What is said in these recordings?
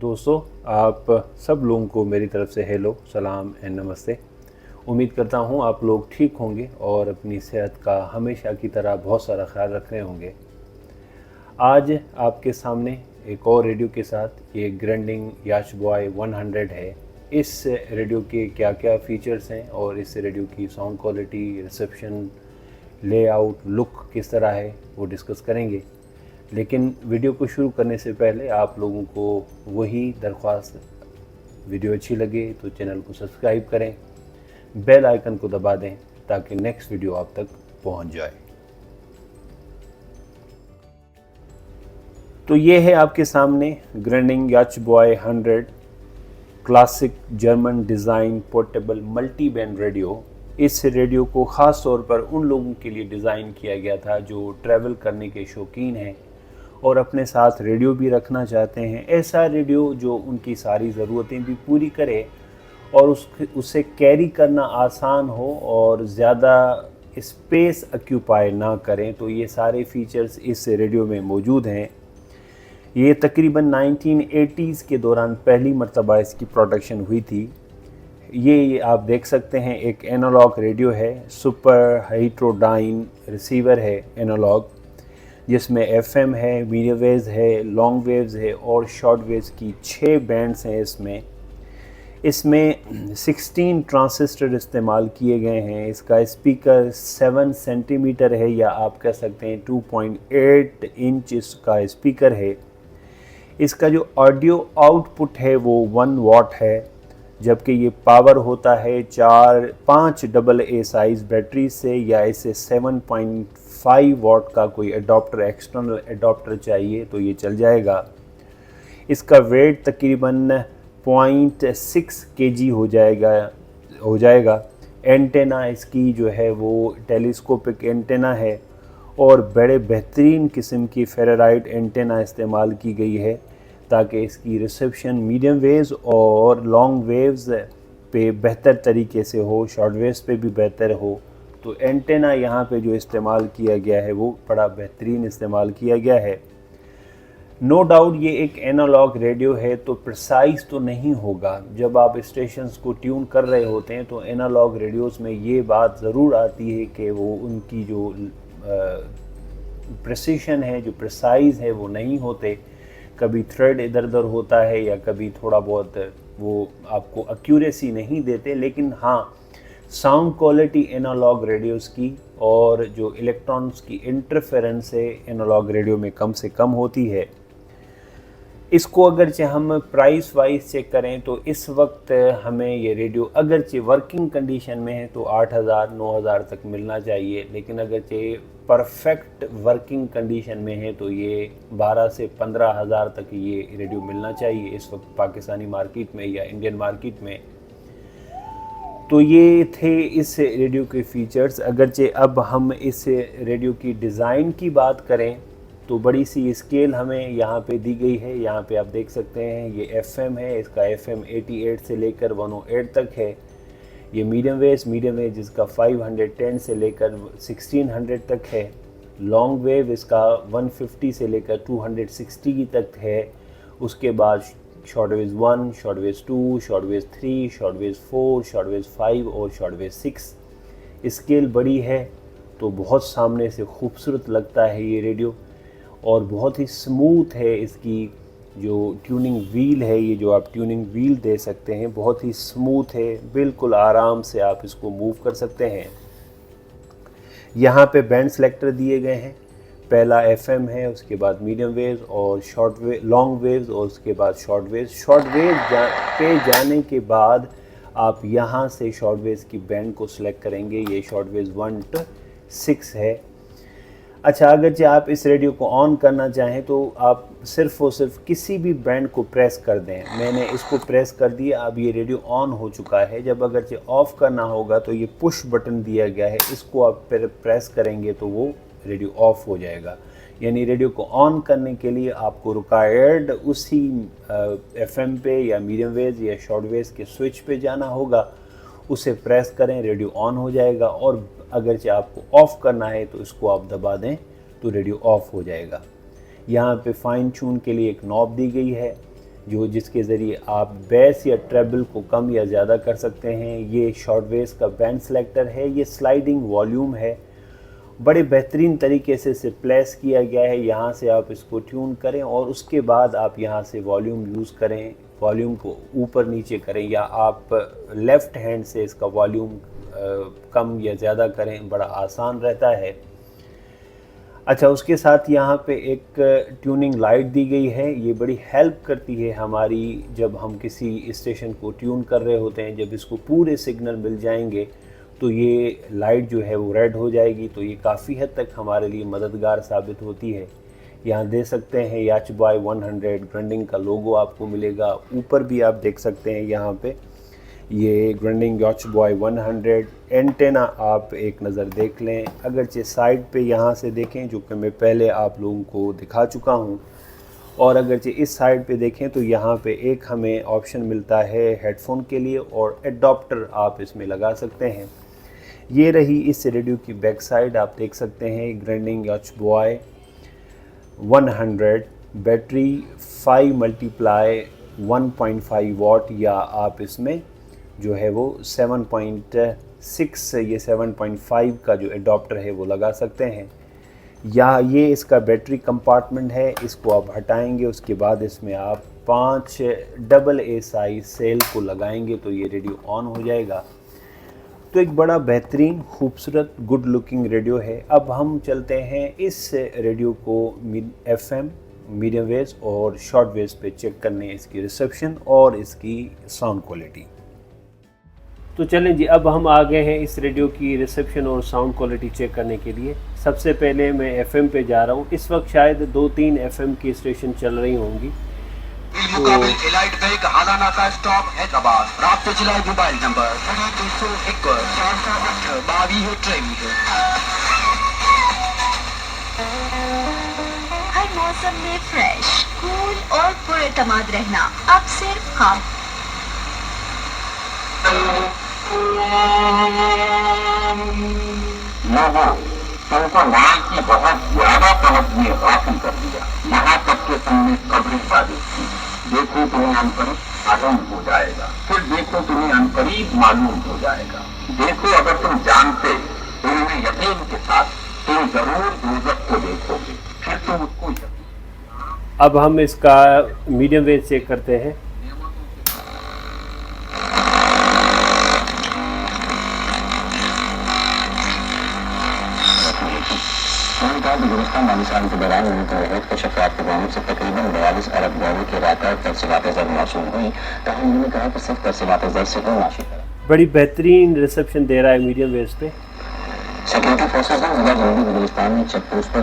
दोस्तों, आप सब लोगों को मेरी तरफ से हेलो, सलाम एंड नमस्ते। उम्मीद करता हूँ आप लोग ठीक होंगे और अपनी सेहत का हमेशा की तरह बहुत सारा ख्याल रख रहे होंगे। आज आपके सामने एक और रेडियो के साथ ये ग्रैंडिंग याच बॉय 100 है। इस रेडियो के क्या क्या फ़ीचर्स हैं और इस रेडियो की sound quality, reception, layout, look किस तरह है वो डिस्कस करेंगे। लेकिन वीडियो को शुरू करने से पहले आप लोगों को वही दरख्वास्त, वीडियो अच्छी लगे तो चैनल को सब्सक्राइब करें, बेल आइकन को दबा दें ताकि नेक्स्ट वीडियो आप तक पहुंच जाए। तो ये है आपके सामने ग्रैंडिंग याच boy 100 classic German design portable multi band radio. इस रेडियो को ख़ास तौर पर उन लोगों के लिए डिज़ाइन किया गया था जो ट्रैवल करने के शौकीन हैं और अपने साथ रेडियो भी रखना चाहते हैं। ऐसा रेडियो जो उनकी सारी ज़रूरतें भी पूरी करे और उसे कैरी करना आसान हो और ज़्यादा स्पेस ऑक्यूपाई ना करें। तो ये सारे फीचर्स इस रेडियो में मौजूद हैं। ये तकरीबन 1980s के दौरान पहली मर्तबा इसकी प्रोडक्शन हुई थी। ये आप देख सकते हैं, एक एनालॉग रेडियो है, सुपर हाइड्रोडाइन रिसीवर है एनालॉग, जिसमें एफएम है, मीडियम वेव्स है, लॉन्ग वेव्स है और शॉर्ट वेव्स की 6 बैंड्स हैं। इसमें 16 ट्रांजिस्टर इस्तेमाल किए गए हैं। इसका स्पीकर 7 सेंटीमीटर है या आप कह सकते हैं 2.8 इंच इसका स्पीकर है। इसका जो ऑडियो आउटपुट है वो 1 वाट है, जबकि ये पावर होता है 5 AA साइज़ बैटरी से, या इसे 7.5 वाट का कोई एडाप्टर, एक्सटर्नल एडाप्टर चाहिए तो ये चल जाएगा। इसका वेट तकरीबन 0.6 kg हो जाएगा। एंटेना इसकी जो है वो टेलीस्कोपिक एंटेना है और बड़े बेहतरीन किस्म की फेराइट एंटेना इस्तेमाल की गई है ताकि इसकी रिसेप्शन मीडियम वेव्स और लॉन्ग वेव्स पे बेहतर तरीके से हो, शॉर्ट वेव्स पे भी बेहतर हो। तो एंटेना यहाँ पे जो इस्तेमाल किया गया है वो बड़ा बेहतरीन इस्तेमाल किया गया है। नो डाउट ये एक एनालॉग रेडियो है तो प्रिसाइज तो नहीं होगा। जब आप स्टेशंस को ट्यून कर रहे होते हैं तो एनालॉग रेडियोस में ये बात ज़रूर आती है कि वो उनकी जो प्रिसिशन है, जो प्रिसाइज है, वो नहीं होते। कभी थ्रेड इधर उधर होता है या कभी थोड़ा बहुत वो आपको एक्यूरेसी नहीं देते। लेकिन हाँ, साउंड क्वालिटी एनालॉग रेडियोस की और जो इलेक्ट्रॉन्स की इंटरफेरेंस है एनालॉग रेडियो में कम से कम होती है। इसको अगरचे हम प्राइस वाइज चेक करें तो इस वक्त हमें ये रेडियो अगरचे वर्किंग कंडीशन में है तो 8,000-9,000 तक मिलना चाहिए, लेकिन अगरचे परफेक्ट वर्किंग कंडीशन में है तो ये 12 से 15,000 तक ये रेडियो मिलना चाहिए इस वक्त पाकिस्तानी मार्केट में या इंडियन मार्केट में। तो ये थे इस रेडियो के फीचर्स। अगरचे अब हम इस रेडियो की डिज़ाइन की बात करें तो बड़ी सी स्केल हमें यहाँ पे दी गई है। यहाँ पे आप देख सकते हैं ये एफएम है, इसका एफएम 88 से लेकर 108 तक है। ये मीडियम वेव जिसका 510 से लेकर 1600 तक है। लॉन्ग वेव इसका 150 से लेकर 260 तक है। उसके बाद short wave 1, short wave 2, short wave 3, short wave 4, short wave 5 और शॉर्ट वेव 6। स्केल बड़ी है तो बहुत सामने से खूबसूरत लगता है ये रेडियो और बहुत ही स्मूथ है। इसकी जो ट्यूनिंग व्हील है, ये जो आप ट्यूनिंग व्हील दे सकते हैं, बहुत ही स्मूथ है, बिल्कुल आराम से आप इसको मूव कर सकते हैं। यहाँ पे बैंड सेलेक्टर दिए गए हैं। पहला एफएम है, उसके बाद मीडियम वेव्स और शॉर्ट वेव, लॉन्ग वेव्स और उसके बाद शॉर्ट वेव्स। शॉर्ट वेव पे जाने के बाद आप यहाँ से शॉर्ट वेव्स की बैंड को सिलेक्ट करेंगे। ये शॉर्ट वेव्स 1 to 6 है। अच्छा, अगर आप इस रेडियो को ऑन करना चाहें तो आप सिर्फ़ और सिर्फ किसी भी बैंड को प्रेस कर दें। मैंने इसको प्रेस कर दिया, अब ये रेडियो ऑन हो चुका है। जब अगर ऑफ़ करना होगा तो ये पुश बटन दिया गया है, इसको आप प्रेस करेंगे तो वो रेडियो ऑफ़ हो जाएगा। यानी रेडियो को ऑन करने के लिए आपको रिक्वायर्ड उसी एफएम पे या मीडियम वेव या शॉर्ट वेव के स्विच पे जाना होगा, उसे प्रेस करें, रेडियो ऑन हो जाएगा। और अगर आपको ऑफ़ करना है तो इसको आप दबा दें तो रेडियो ऑफ़ हो जाएगा। यहाँ पे फाइन ट्यून के लिए एक नॉब दी गई है। जो जिसके ज़रिए आप बेस या ट्रेबल को कम या ज़्यादा कर सकते हैं। ये शॉर्ट वेव का बैंड सेलेक्टर है, ये स्लाइडिंग वॉल्यूम है, बड़े बेहतरीन तरीके से इसे प्लेस किया गया है। यहाँ से आप इसको ट्यून करें और उसके बाद आप यहाँ से वॉल्यूम यूज़ करें, वॉल्यूम को ऊपर नीचे करें, या आप लेफ़्ट हैंड से इसका वॉल्यूम कम या ज़्यादा करें, बड़ा आसान रहता है। अच्छा, उसके साथ यहाँ पे एक ट्यूनिंग लाइट दी गई है, ये बड़ी हेल्प करती है हमारी जब हम किसी स्टेशन को ट्यून कर रहे होते हैं। जब इसको पूरे सिग्नल मिल जाएंगे तो ये लाइट जो है वो रेड हो जाएगी, तो ये काफ़ी हद तक हमारे लिए मददगार साबित होती है। यहाँ दे सकते हैं याच बॉय 100 ग्रैंडिंग का लोगो आपको मिलेगा। ऊपर भी आप देख सकते हैं यहाँ पे ये ग्रैंडिंग याच बॉय 100 एंटेना आप एक नज़र देख लें। अगरचे साइड पे यहाँ से देखें, जो कि मैं पहले आप लोगों को दिखा चुका हूँ, और अगरचे इस साइड पे देखें तो यहाँ पे एक हमें ऑप्शन मिलता है हेडफोन के लिए, और एडॉप्टर आप इसमें लगा सकते हैं। ये रही इस रेडियो की बैक साइड, आप देख सकते हैं ग्रैंडिंग याच बॉय 100 बैटरी 5 × 1.5 वाट, या आप इसमें जो है वो 7.6 ये 7.5 का जो एडॉप्टर है वो लगा सकते हैं। या ये इसका बैटरी कंपार्टमेंट है, इसको आप हटाएंगे, उसके बाद इसमें आप 5 AA साइज सेल को लगाएंगे तो ये रेडियो ऑन हो जाएगा। तो एक बड़ा बेहतरीन खूबसूरत गुड लुकिंग रेडियो है। अब हम चलते हैं इस रेडियो को FM, मीडियम वेव्स और शॉर्ट वेव्स पे चेक करने इसकी रिसेप्शन और इसकी साउंड क्वालिटी। तो चलें जी, अब हम आ गए हैं इस रेडियो की रिसेप्शन और साउंड क्वालिटी चेक करने के लिए। सबसे पहले मैं FM पे जा रहा हूँ। इस वक्त शायद 2-3 FM की स्टेशन चल रही होंगी। एलाइट बैंक हाना नाका स्टॉप हैदराबाद। राब्ते जिला मोबाइल नंबर 301 हर मौसम में फ्रेश, कूल और पुरएतमाद रहना अब सिर्फ हम। तुमको नाम की बहुत ज्यादा पहुंच में हासिल कर दिया। यहाँ तक के तुमने कब्र साबित की। देखो तुम्हें अनकरीब मालूम हो जाएगा, फिर देखो तुम्हें अनकरीब मालूम हो जाएगा। देखो अगर तुम जानते तुम्हें यकीन के साथ तुम जरूर दोज़ख को देखोगे, फिर तुम उसको अब हम इसका मीडियम वेव चेक करते हैं। गुज़श्ता माली साल के दौरान मुल्क के शफ़क़ात की जानिब से तकरीबन 42 अरब डॉलर की रायता तरसीलात ज़र मौसूल हुई। ताहम उन्होंने कहा कि सिर्फ तरसीलात ज़र से कोई माशी बड़ी बेहतरीन रिसेप्शन दे रहा है मीडियम वेव्स पे। सिक्योरिटी फोर्सेस ने ज़िला जनूबी बलूचिस्तान में चेक पोस्ट पर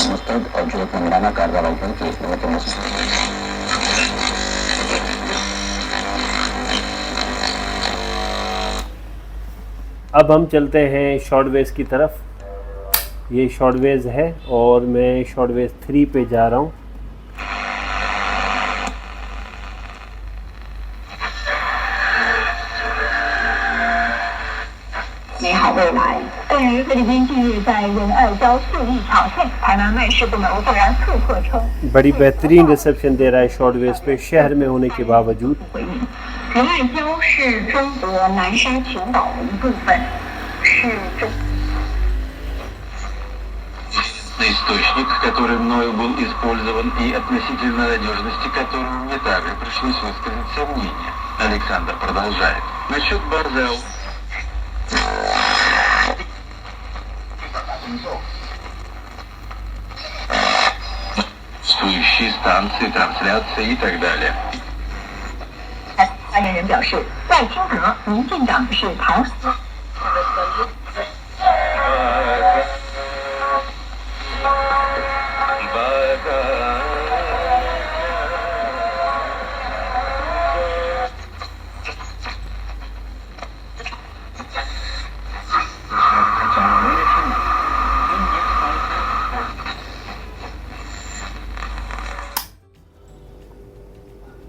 मुस्तैद और जरूरतमंदाना कार्रवाई की इस नौबत में अब हम चलते हैं शॉर्ट वेव्स की तरफ। ये शॉर्ट वेव्स है और मैं शॉर्ट वेव्स 3 पे जा रहा हूँ। बड़ी बेहतरीन रिसेप्शन दे रहा है शॉर्ट वेव्स पे, शहर में होने के बावजूद। источник, который мною был использован и относительно надежности которого мне также пришлось высказать сомнения. Александр продолжает. Насчет Борзел. Существующие станции, трансляции и так далее. 发言人表示，在听得民进党是唐。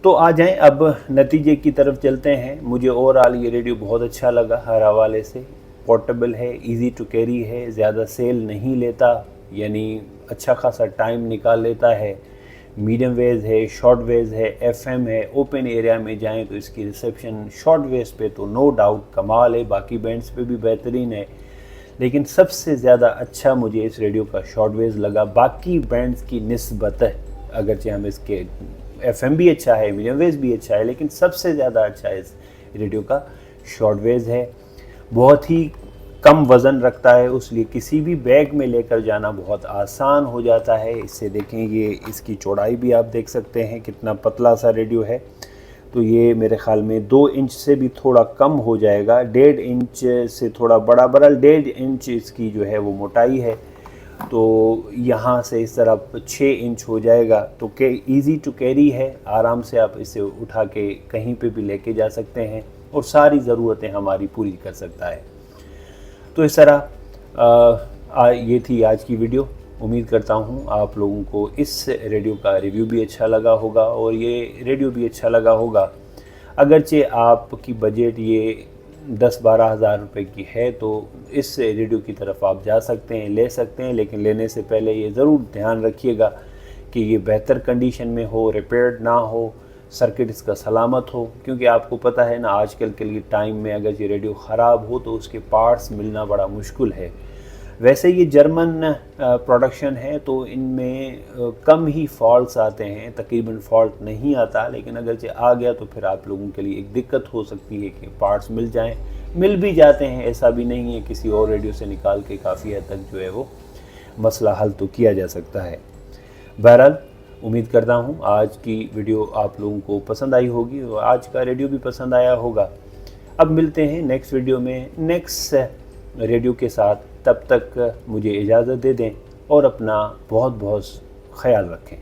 तो आ जाएं अब नतीजे की तरफ चलते हैं। मुझे ओवरऑल ये रेडियो बहुत अच्छा लगा हर हवाले से। पोर्टेबल है, इजी टू कैरी है, ज़्यादा सेल नहीं लेता, यानी अच्छा खासा टाइम निकाल लेता है। मीडियम वेव है, शॉर्ट वेव है, एफएम है। ओपन एरिया में जाएं तो इसकी रिसेप्शन शॉर्ट वेव पे तो नो डाउट कमाल है, बाकी बैंड्स पे भी बेहतरीन है, लेकिन सबसे ज़्यादा अच्छा मुझे इस रेडियो का शॉर्ट वेव लगा बाकी बैंड्स की निस्बत है। अगरचे हम इसके एफएम भी अच्छा है, मीडियम वेव भी अच्छा है, लेकिन सबसे ज़्यादा अच्छा इस रेडियो का शॉर्ट वेव है। बहुत ही कम वज़न रखता है, उसलिए किसी भी बैग में लेकर जाना बहुत आसान हो जाता है। इससे देखें, ये इसकी चौड़ाई भी आप देख सकते हैं कितना पतला सा रेडियो है। तो ये मेरे ख़्याल में 2 इंच से भी थोड़ा कम हो जाएगा, 1.5 इंच से थोड़ा बड़ा, बरल 1.5 इंच इसकी जो है वो मोटाई है। तो यहाँ से इस तरफ 6 इंच हो जाएगा। तो ईज़ी टू कैरी है, आराम से आप इसे उठा के कहीं पे भी लेके जा सकते हैं और सारी ज़रूरतें हमारी पूरी कर सकता है। तो इस तरह ये थी आज की वीडियो। उम्मीद करता हूँ आप लोगों को इस रेडियो का रिव्यू भी अच्छा लगा होगा और ये रेडियो भी अच्छा लगा होगा। अगरचे आपकी बजट ये 10-12 हज़ार रुपये की है तो इस रेडियो की तरफ आप जा सकते हैं, ले सकते हैं, लेकिन लेने से पहले ये ज़रूर ध्यान रखिएगा कि ये बेहतर कंडीशन में हो, रिपेयर्ड ना हो, सर्किट इसका सलामत हो, क्योंकि आपको पता है ना आजकल के लिए टाइम में अगर ये रेडियो ख़राब हो तो उसके पार्ट्स मिलना बड़ा मुश्किल है। वैसे ये जर्मन प्रोडक्शन है तो इनमें कम ही फॉल्ट्स आते हैं, तकरीबन फॉल्ट नहीं आता, लेकिन अगर ये आ गया तो फिर आप लोगों के लिए एक दिक्कत हो सकती है कि पार्ट्स मिल जाएं, मिल भी जाते हैं, ऐसा भी नहीं है। किसी और रेडियो से निकाल के काफ़ी हद तक जो है वो मसला हल तो किया जा सकता है। बहरहाल उम्मीद करता हूँ आज की वीडियो आप लोगों को पसंद आई होगी और आज का रेडियो भी पसंद आया होगा। अब मिलते हैं नेक्स्ट वीडियो में नेक्स्ट रेडियो के साथ। तब तक मुझे इजाज़त दे दें और अपना बहुत बहुत ख्याल रखें।